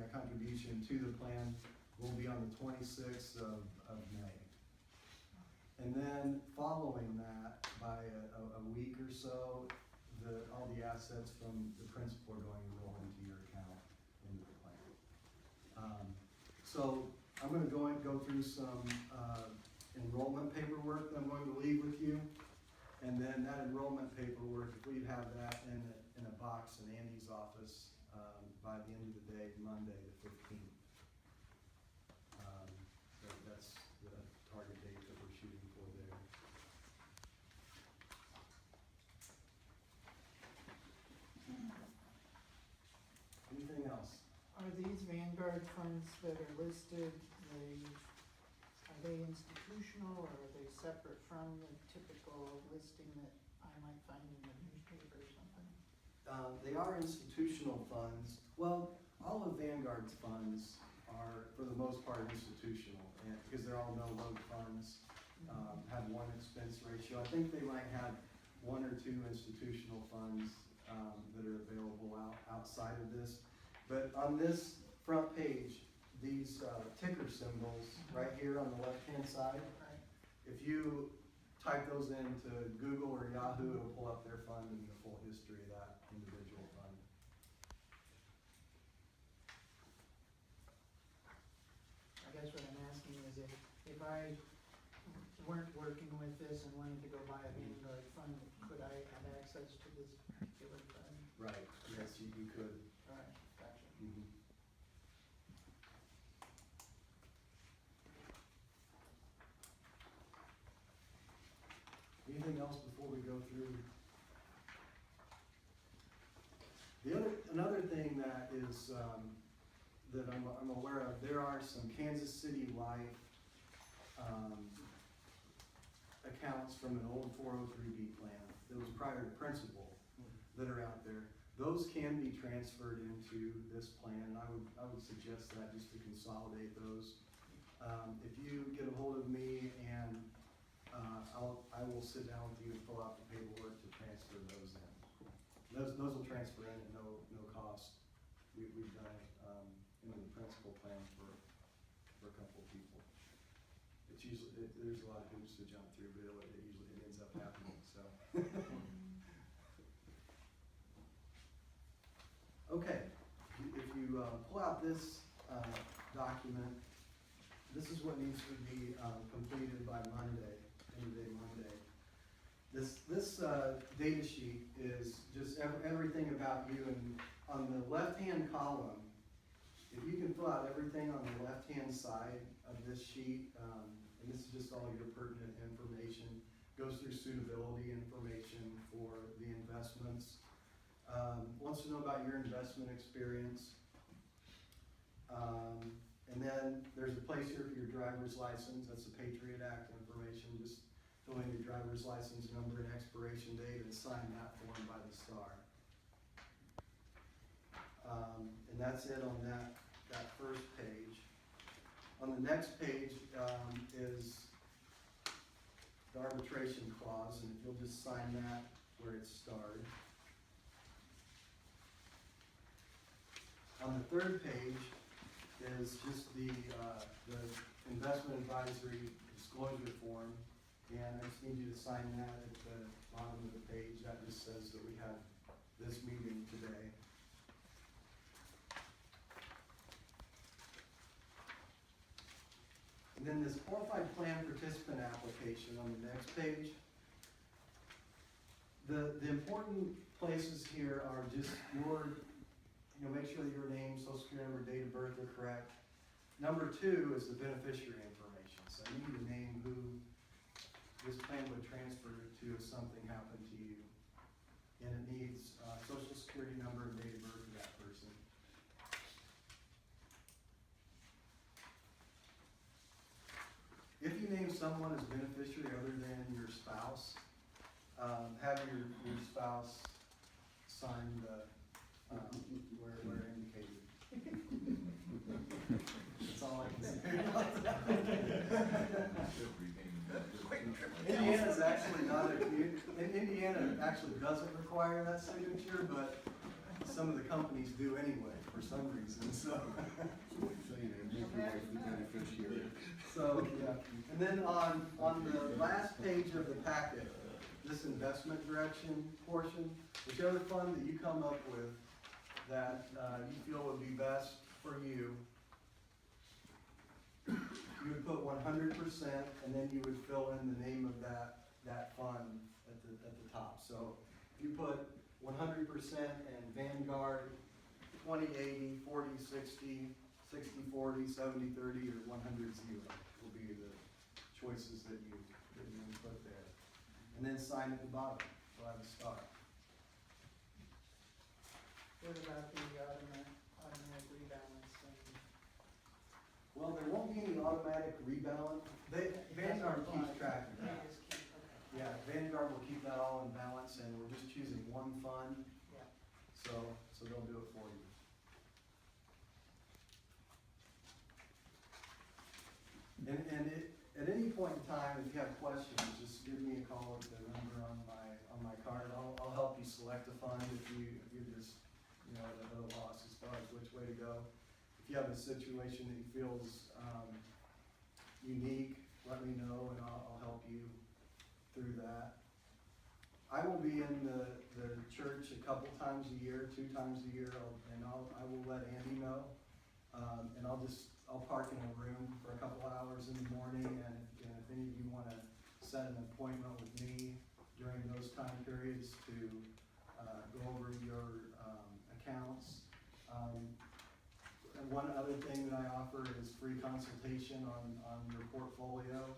contribution to the plan will be on the 26th of May. And then following that, by a week or so, all the assets from the principal are going to roll into your account, into the plan. So I'm gonna go through some enrollment paperwork that I'm going to leave with you. And then that enrollment paperwork, if we'd have that in a box in Andy's office by the end of the day, Monday the 15th. That's the target date that we're shooting for there. Anything else? Are these Vanguard funds that are listed, are they institutional or are they separate from the typical listing that I might find in the newspaper or something? They are institutional funds. Well, all of Vanguard's funds are, for the most part, institutional, and because they're all no-load funds, have one expense ratio. I think they might have one or two institutional funds that are available outside of this. But on this front page, these ticker symbols right here on the left-hand side, Right. if you type those into Google or Yahoo, it'll pull up their fund and the full history of that individual fund. I guess what I'm asking is if I weren't working with this and wanted to go buy a Vanguard fund, could I have access to this particular fund? Right, yes, you could. All right, gotcha. Mhm. Anything else before we go through? Another thing that is, that I'm aware of, there are some Kansas City Life accounts from an old 403B plan that was prior to principal that are out there. Those can be transferred into this plan, and I would suggest that just to consolidate those. If you get a hold of me and I will sit down with you and fill out the paperwork to transfer those in. Those will transfer in at no cost. We've done it in the principal plan for a couple of people. It's usually, there's a lot of hoops to jump through, but it usually ends up happening, so. Okay, if you pull out this document, this is what needs to be completed by Monday, end of day Monday. This data sheet is just everything about you, and on the left-hand column, if you can fill out everything on the left-hand side of this sheet, and this is just all your pertinent information, goes through suitability information for the investments, wants to know about your investment experience, and then there's a place here for your driver's license. That's the Patriot Act information. Just fill in your driver's license number and expiration date and sign that form by the star. And that's it on that first page. On the next page is the arbitration clause, and if you'll just sign that where it's starred. On the third page is just the investment advisory disclosure form, and I just need you to sign that at the bottom of the page. That just says that we have this meeting today. And then this qualified plan participant application on the next page. The important places here are just make sure that your name, social security number, date of birth are correct. Number 2 is the beneficiary information. So you need to name who this plan would transfer to if something happened to you. And it needs social security number and date of birth of that person. If you name someone as beneficiary other than your spouse, have your spouse sign the where indicated. That's all I can say about that. Indiana's actually not Indiana actually doesn't require that signature, but some of the companies do anyway. for some reason, so. Saying it, make your wife the beneficiary. So, yeah, and then on the last page of the packet, this investment direction portion, whichever fund that you come up with that, you feel would be best for you, you would put 100%, and then you would fill in the name of that fund at the top. So, if you put 100% and Vanguard, 20/80, 40/60, 60/40, 70/30, or 100/0 will be the choices that you put there. And then sign at the bottom, so I have a star. What about the automatic rebalancing? Well, there won't be any automatic rebalance. Vanguard keeps track of They that. just keep, okay, Yeah, Vanguard will keep that all in balance, and we're just choosing one fund, yeah. so they'll do it for you. And at any point in time, if you have questions, just give me a call at the number on my card. I'll help you select a fund if you're just, at a loss as far as which way to go. If you have a situation that you feel is unique, let me know and I'll help you through that. I will be in the church a couple times a year, 2 times a year, I will let Andy know. And I'll park in a room for a couple hours in the morning, and if any of you wanna set an appointment with me during those time periods to go over your accounts. And one other thing that I offer is free consultation on your portfolio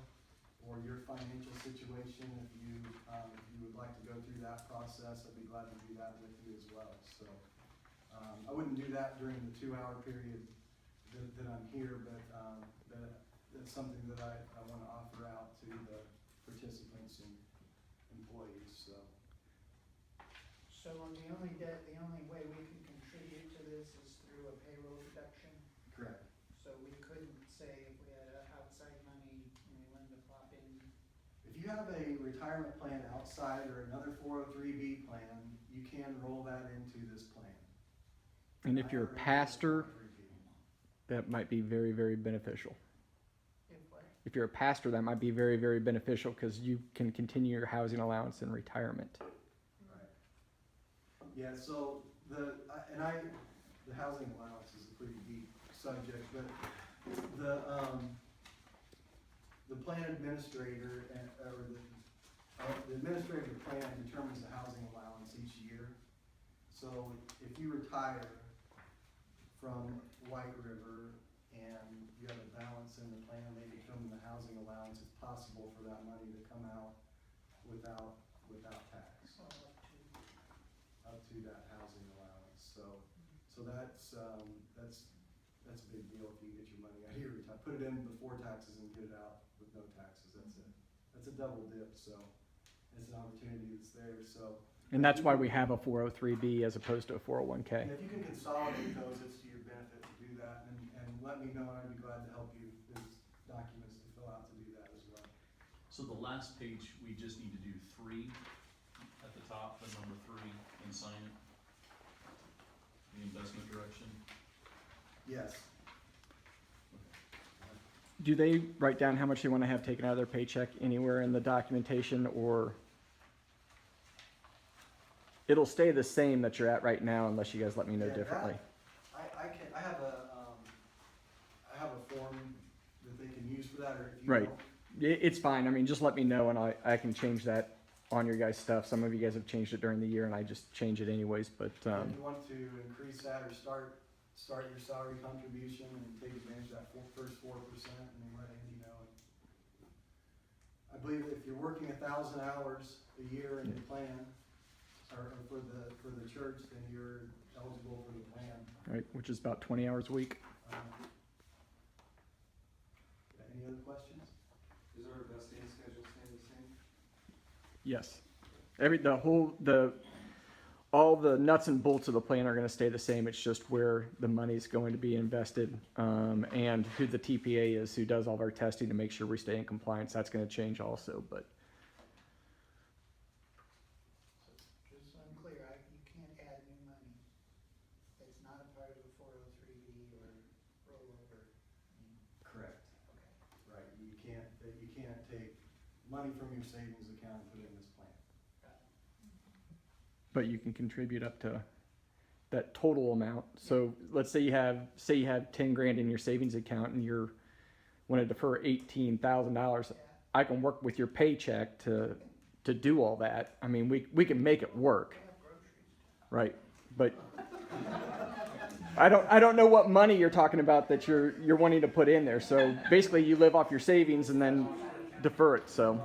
or your financial situation. If you would like to go through that process, I'd be glad to do that with you as well. So I wouldn't do that during the 2-hour period that I'm here, but that's something that I want to offer out to the participants and employees. So the only way we can contribute to this is through a payroll deduction? Correct. So we couldn't say if we had outside money and we wanted to pop in, If you have a retirement plan outside or another 403B plan, you can roll that into this plan. And if you're a pastor, 403B. that might be very, very beneficial. if what? If you're a pastor, that might be very, very beneficial because you can continue your housing allowance in retirement. Right. Yeah, so the housing allowance is a pretty deep subject, but the plan administrator the administrator of the plan determines the housing allowance each year. So if you retire from White River and you have a balance in the plan, they determine the housing allowance. It's possible for that money to come out without tax, up to that housing allowance. So that's a big deal if you get your money out of your retirement. Put it in before taxes and get it out with no taxes. That's a double dip, so it's an opportunity that's there, so. And that's why we have a 403B as opposed to a 401k. And if you can consolidate those, it's to your benefit to do that, and let me know, and I'd be glad to help you. There's documents to fill out to do that as well. So the last page, we just need to do 3 at the top, the number 3, and sign it. The investment direction. Yes. Do they write down how much they want to have taken out of their paycheck anywhere in the documentation, or it'll stay the same that you're at right now unless you guys let me know Yeah, differently? I have a form that they can use for that, or if you Right. don't. It's fine. I mean, just let me know and I can change that on your guys' stuff. Some of you guys have changed it during the year and I just change it anyways, but If you want to increase that or start your salary contribution and take advantage of that first 4%, and then let Andy know. I believe that if you're working 1,000 hours a year in your plan, or for the church, then you're eligible for the plan. right, which is about 20 hours a week. Any other questions? Is our vesting schedule staying the same? Yes. All the nuts and bolts of the plan are going to stay the same. It's just where the money's going to be invested, and who the TPA is, who does all of our testing to make sure we stay in compliance. That's going to change also, but Just so I'm clear, you can't add new money. It's not a part of the money from your savings account and put it in this plan. But you can contribute up to that total amount. So let's say you have 10 grand in your savings account and you're want to defer $18,000. I can work with your paycheck to do all that. I mean, we can make it work, right? But I don't know what money you're talking about that you're wanting to put in there. So basically, you live off your savings and then defer it. So.